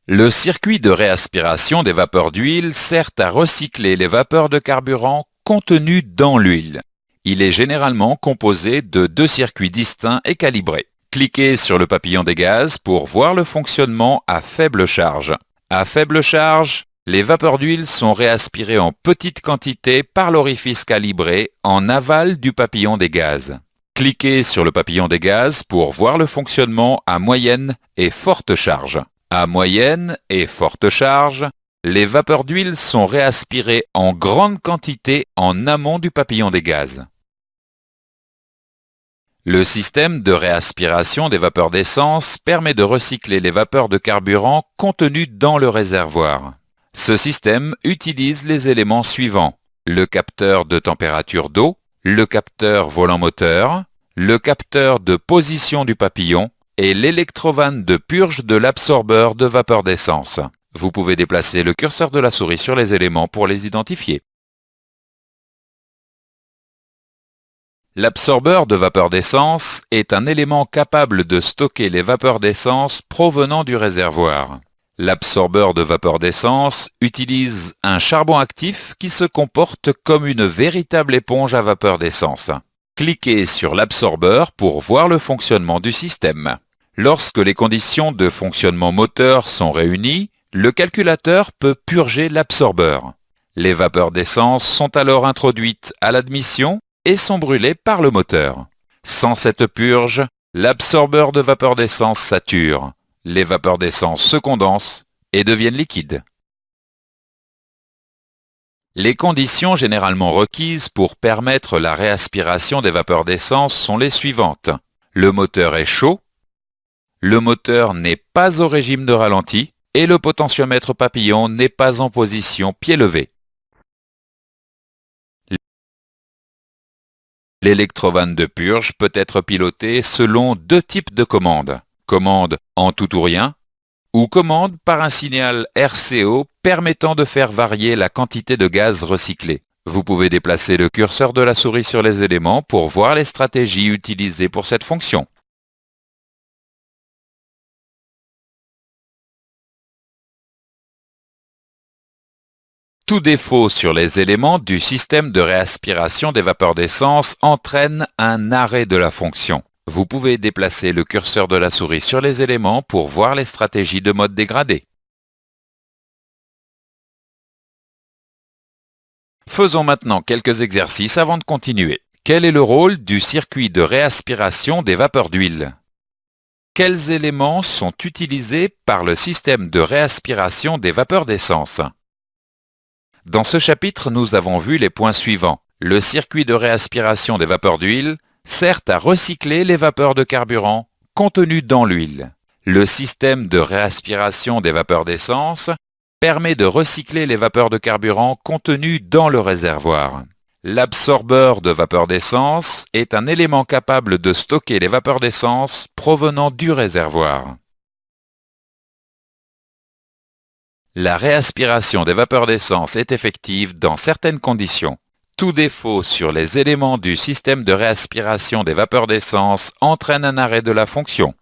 Le circuit de réaspiration des vapeurs d'huile sert à recycler les vapeurs de carburant contenues dans l'huile. Il est généralement composé de deux circuits distincts et calibrés. Cliquez sur le papillon des gaz pour voir le fonctionnement à faible charge. À faible charge, les vapeurs d'huile sont réaspirées en petite quantité par l'orifice calibré en aval du papillon des gaz. Cliquez sur le papillon des gaz pour voir le fonctionnement à moyenne et forte charge. À moyenne et forte charge, les vapeurs d'huile sont réaspirées en grande quantité en amont du papillon des gaz. Le système de réaspiration des vapeurs d'essence permet de recycler les vapeurs de carburant contenues dans le réservoir. Ce système utilise les éléments suivants: le capteur de température d'eau, le capteur volant-moteur, le capteur de position du papillon et l'électrovanne de purge de l'absorbeur de vapeur d'essence. Vous pouvez déplacer le curseur de la souris sur les éléments pour les identifier. L'absorbeur de vapeur d'essence est un élément capable de stocker les vapeurs d'essence provenant du réservoir. L'absorbeur de vapeur d'essence utilise un charbon actif qui se comporte comme une véritable éponge à vapeur d'essence. Cliquez sur l'absorbeur pour voir le fonctionnement du système. Lorsque les conditions de fonctionnement moteur sont réunies, le calculateur peut purger l'absorbeur. Les vapeurs d'essence sont alors introduites à l'admission et sont brûlées par le moteur. Sans cette purge, l'absorbeur de vapeur d'essence sature. Les vapeurs d'essence se condensent et deviennent liquides. Les conditions généralement requises pour permettre la réaspiration des vapeurs d'essence sont les suivantes. Le moteur est chaud, le moteur n'est pas au régime de ralenti et le potentiomètre papillon n'est pas en position pied levé. L'électrovanne de purge peut être pilotée selon deux types de commandes. Commande en tout ou rien ou commande par un signal RCO permettant de faire varier la quantité de gaz recyclé. Vous pouvez déplacer le curseur de la souris sur les éléments pour voir les stratégies utilisées pour cette fonction. Tout défaut sur les éléments du système de réaspiration des vapeurs d'essence entraîne un arrêt de la fonction. Vous pouvez déplacer le curseur de la souris sur les éléments pour voir les stratégies de mode dégradé. Faisons maintenant quelques exercices avant de continuer. Quel est le rôle du circuit de réaspiration des vapeurs d'huile? Quels éléments sont utilisés par le système de réaspiration des vapeurs d'essence? Dans ce chapitre, nous avons vu les points suivants. Le circuit de réaspiration des vapeurs d'huile sert à recycler les vapeurs de carburant contenues dans l'huile. Le système de réaspiration des vapeurs d'essence permet de recycler les vapeurs de carburant contenues dans le réservoir. L'absorbeur de vapeur d'essence est un élément capable de stocker les vapeurs d'essence provenant du réservoir. La réaspiration des vapeurs d'essence est effective dans certaines conditions. Tout défaut sur les éléments du système de réaspiration des vapeurs d'essence entraîne un arrêt de la fonction.